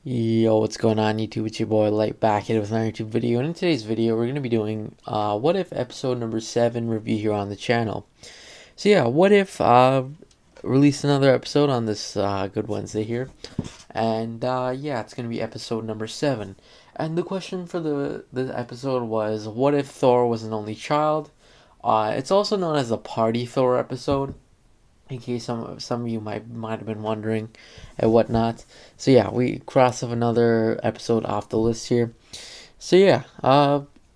Yo, what's going on YouTube? It's your boy Light back here with another YouTube video. And in today's video, we're going to be doing what if episode number 7 review here on the channel. So yeah, what if release another episode on this good Wednesday here. And yeah, it's going to be episode number 7. And the question for the episode was, what if Thor was an only child? It's also known as the Party Thor episode, in case some of you might have been wondering and whatnot. So yeah, we cross off another episode off the list here. So yeah.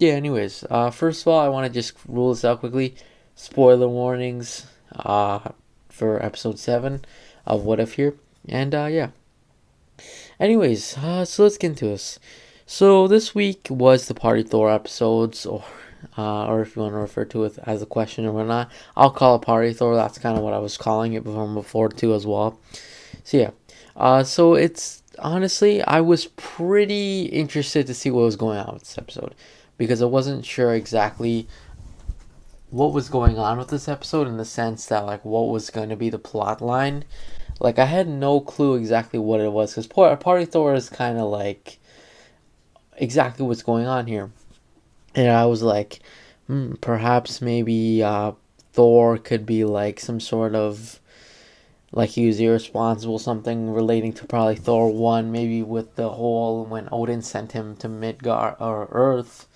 Anyways, first of all, I want to just rule this out quickly. Spoiler warnings, for episode 7 of What If here, and yeah. Anyways, so let's get into this. So this week was the Party Thor episodes, or if you want to refer to it as a question or whatnot, I'll call it Party Thor. That's kind of what I was calling it before too as well. So yeah, so it's honestly I was pretty interested to see what was going on with this episode because I wasn't sure exactly what was going on with this episode in the sense that like what was going to be the plot line. Like I had no clue exactly what it was because Party Thor is kind of like exactly what's going on here. And I was like, perhaps maybe Thor could be like some sort of like he was irresponsible, something relating to probably Thor 1, maybe with the whole when Odin sent him to Midgard or Earth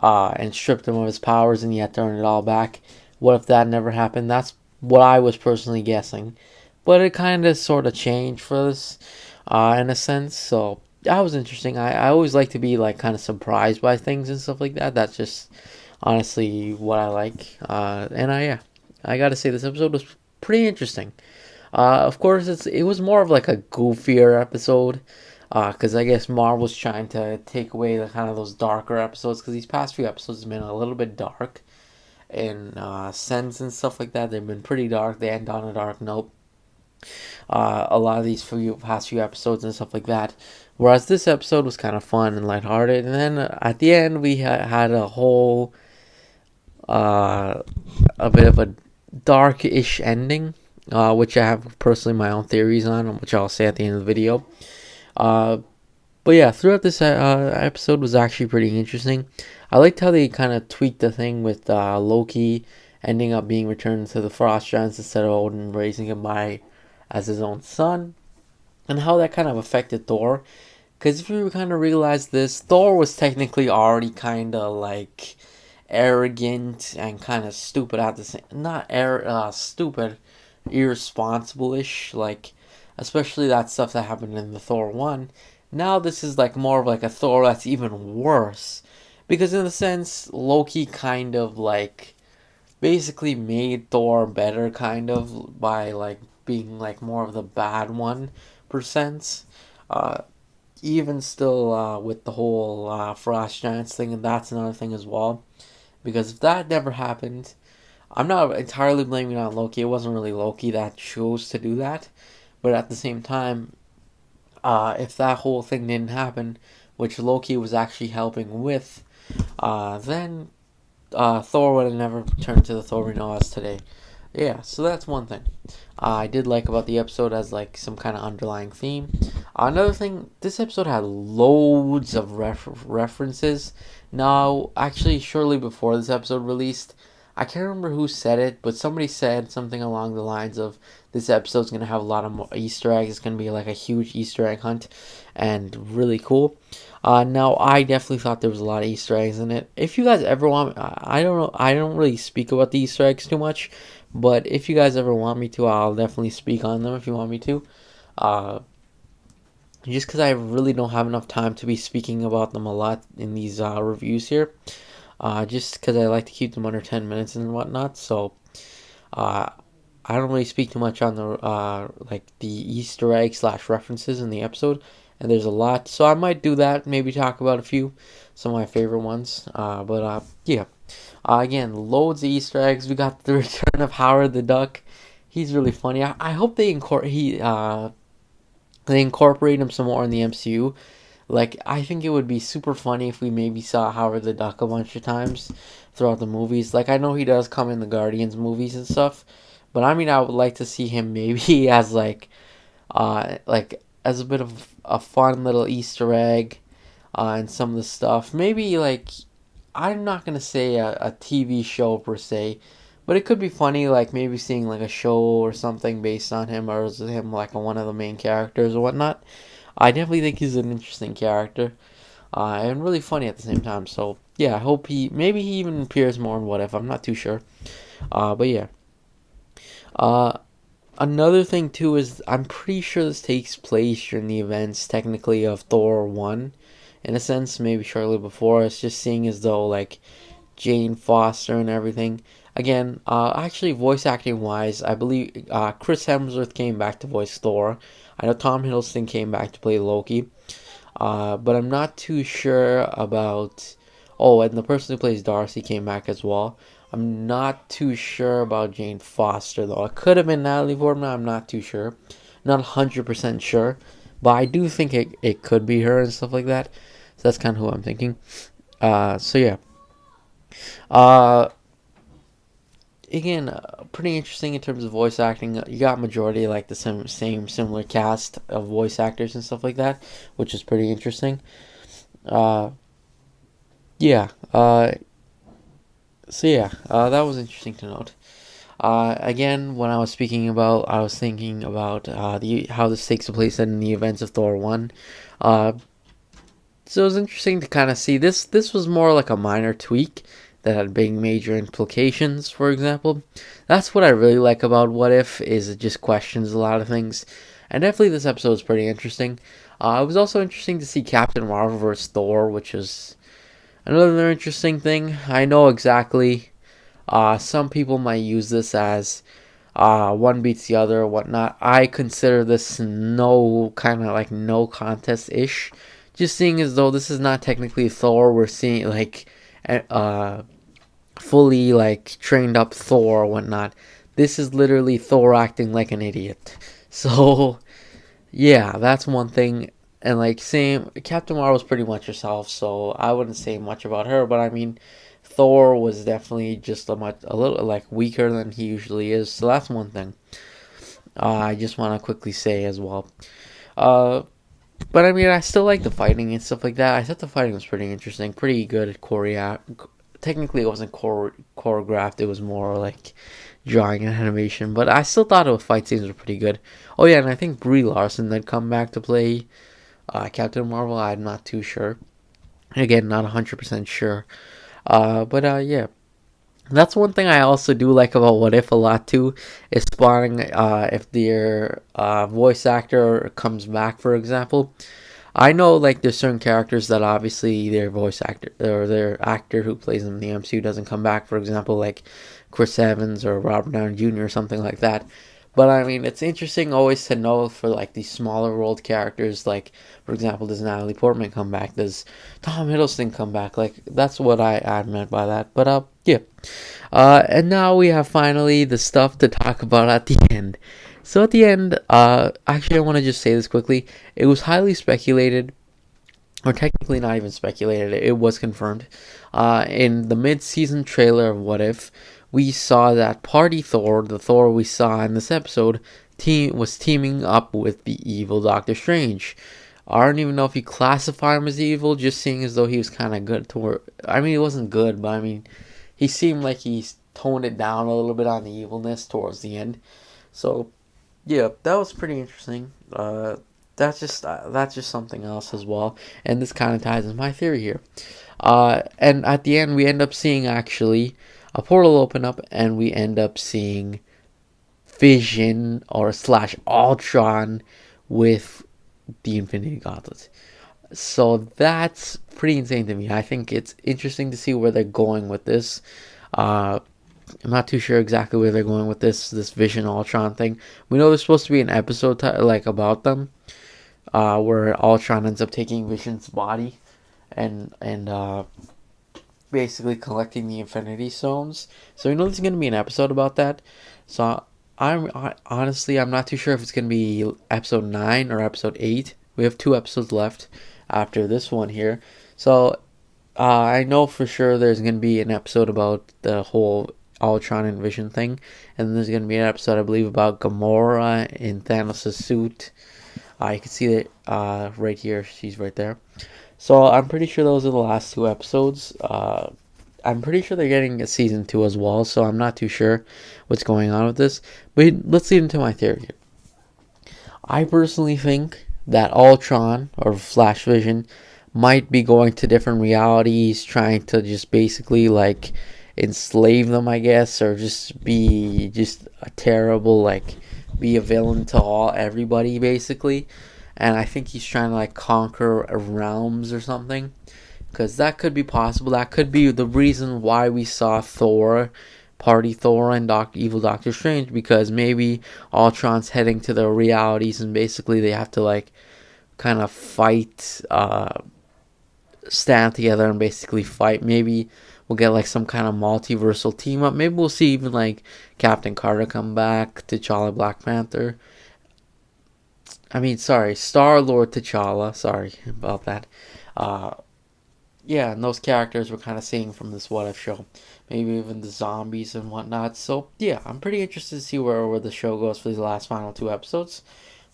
and stripped him of his powers and he had to earn it all back. What if that never happened? That's what I was personally guessing. But it kind of sort of changed for this in a sense. So that was interesting. I always like to be like kind of surprised by things and stuff like that. That's just honestly what I like. And yeah, I gotta say this episode was pretty interesting. Of course, it was more of like a goofier episode, because I guess Marvel's trying to take away the kind of those darker episodes. Because these past few episodes have been a little bit dark in sense and stuff like that. They've been pretty dark. They end on a dark note. A lot of these past few episodes and stuff like that. Whereas this episode was kind of fun and lighthearted, and then at the end we had a whole a bit of a dark-ish ending, which I have personally my own theories on, which I'll say at the end of the video. Uh, but yeah, throughout this episode was actually pretty interesting. I liked how they kind of tweaked the thing with Loki ending up being returned to the Frost Giants instead of Odin raising him as his own son, and how that kind of affected Thor. Because if you kind of realize this, Thor was technically already kind of like arrogant and kind of stupid at the same, not stupid, irresponsible-ish, like especially that stuff that happened in the Thor 1. Now this is like more of like a Thor that's even worse, because in a sense Loki kind of like basically made Thor better kind of by like being like more of the bad one percent. uh Even still, with the whole Frost Giants thing, and that's another thing as well. Because if that never happened, I'm not entirely blaming it on Loki. It wasn't really Loki that chose to do that. But at the same time, if that whole thing didn't happen, which Loki was actually helping with, then Thor would have never turned to the Thor we know as today. Yeah, so that's one thing I did like about the episode as like some kind of underlying theme. Another thing, this episode had loads of references. Now, actually, shortly before this episode released, I can't remember who said it, but somebody said something along the lines of this episode's going to have a lot of more Easter eggs. It's going to be like a huge Easter egg hunt and really cool. Now, I definitely thought there was a lot of Easter eggs in it. If you guys ever want, I don't know, I don't really speak about the Easter eggs too much, but if you guys ever want me to, I'll definitely speak on them if you want me to. Uh, just because I really don't have enough time to be speaking about them a lot in these reviews here. Just because I like to keep them under 10 minutes and whatnot. So, uh, I don't really speak too much on the like the Easter egg slash references in the episode, and there's a lot. So I might do that. Maybe talk about a few, some of my favorite ones. But yeah. Again, loads of Easter eggs. We got the return of Howard the Duck. He's really funny. I hope they incorporate him some more in the MCU. Like, I think it would be super funny if we maybe saw Howard the Duck a bunch of times throughout the movies. Like, I know he does come in the Guardians movies and stuff, but I mean, I would like to see him maybe as like as a bit of a fun little Easter egg and some of the stuff. Maybe like I'm not gonna say a TV show per se, but it could be funny, like maybe seeing like a show or something based on him, or is him like one of the main characters or whatnot. I definitely think he's an interesting character, and really funny at the same time. So yeah, I hope maybe he even appears more in What If. I'm not too sure. But yeah. Uh, Another thing too is I'm pretty sure this takes place during the events technically of Thor 1 in a sense, maybe shortly before. It's just seeing as though like Jane Foster and everything. Again, actually voice acting wise, I believe Chris Hemsworth came back to voice Thor. I know Tom Hiddleston came back to play Loki. But I'm not too sure about. Oh, and the person who plays Darcy came back as well. I'm not too sure about Jane Foster though. It could have been Natalie Portman. I'm not too sure. Not 100% sure, but I do think it could be her and stuff like that. So that's kind of who I'm thinking. So yeah. Uh, Again, pretty interesting in terms of voice acting. You got majority like the same similar cast of voice actors and stuff like that, which is pretty interesting. Uh, yeah. So yeah, that was interesting to note. Again, when I was speaking about, I was thinking about the how this takes place in the events of Thor 1. Uh, so it was interesting to kind of see this. This was more like a minor tweak that had big major implications. For example, that's what I really like about What If is it just questions a lot of things, and definitely this episode was pretty interesting. It was also interesting to see Captain Marvel versus Thor, which is another interesting thing. I know exactly. Some people might use this as one beats the other or whatnot. I consider this no kind of like no contest ish. Just seeing as though this is not technically Thor. We're seeing like fully like trained up Thor or whatnot. This is literally Thor acting like an idiot. So yeah, that's one thing. And like same Captain Marvel's pretty much herself, so I wouldn't say much about her, but I mean Thor was definitely just a little like weaker than he usually is. So that's one thing. I just want to quickly say as well. Uh but I mean I still like the fighting and stuff like that. I thought the fighting was pretty interesting, pretty good at technically it wasn't choreographed, it was more like drawing and animation, but I still thought the fight scenes were pretty good. Oh yeah, and I think Brie Larson had come back to play Captain Marvel. I'm not too sure. Again, not 100% sure. But yeah, that's one thing I also do like about What If a lot too, is spotting if their voice actor comes back, for example. I know like there's certain characters that obviously their voice actor or their actor who plays them in the MCU doesn't come back. For example, like Chris Evans or Robert Downey Jr. or something like that. But I mean, it's interesting always to know for like these smaller world characters. Like for example, does Natalie Portman come back? Does Tom Hiddleston come back? Like that's what I meant by that. But yeah. And now we have finally the stuff to talk about at the end. So at the end, actually, I want to just say this quickly. It was highly speculated, or technically not even speculated. It was confirmed. In the mid-season trailer of What If, we saw that Party Thor, the Thor we saw in this episode, was teaming up with the evil Doctor Strange. I don't even know if you classify him as evil, just seeing as though he was kind of good toward. I mean, he wasn't good, but I mean, he seemed like he toned it down a little bit on the evilness towards the end. So yeah, that was pretty interesting. That's just something else as well, and this kind of ties into my theory here. And at the end, we end up seeing actually a portal open up, and we end up seeing Vision or slash Ultron with the Infinity Gauntlet. So that's pretty insane to me. I think it's interesting to see where they're going with this. Uh, I'm not too sure exactly where they're going with this Vision Ultron thing. We know there's supposed to be an episode like about them, where Ultron ends up taking Vision's body and basically collecting the Infinity Stones. So we know there's gonna be an episode about that. So honestly I'm not too sure if it's gonna be episode 9 or episode 8. We have 2 episodes left after this one here. So I know for sure there's gonna be an episode about the whole Ultron and Vision thing, and then there's gonna be an episode I believe about Gamora in Thanos' suit. You can see that right here. She's right there. So I'm pretty sure those are the last two episodes. I'm pretty sure they're getting a season 2 as well, so I'm not too sure what's going on with this. But let's lead into my theory. I personally think that Ultron or Flash Vision might be going to different realities, trying to just basically like enslave them, I guess, or just be just a terrible, like, be a villain to everybody basically. And I think he's trying to like conquer realms or something, because that could be possible. That could be the reason why we saw Party Thor and Evil Doctor Strange, because maybe Ultron's heading to the realities and basically they have to like kind of fight, stand together and basically fight. Maybe we'll get like some kind of multiversal team up. Maybe we'll see even like Captain Carter come back, T'Challa, Black Panther. Star-Lord, T'Challa. Sorry about that. Uh, yeah, and those characters we're kind of seeing from this What If show. Maybe even the zombies and whatnot. So, yeah, I'm pretty interested to see where the show goes for these last final two episodes.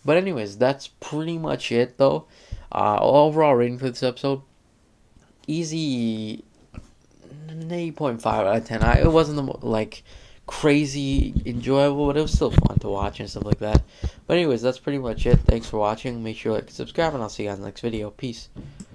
But, anyways, that's pretty much it, though. Overall rating for this episode, easy 8.5 out of 10. It wasn't like crazy enjoyable, but it was still fun to watch and stuff like that. But anyways, that's pretty much it. Thanks for watching. Make sure you like and subscribe, and I'll see you guys in the next video. Peace.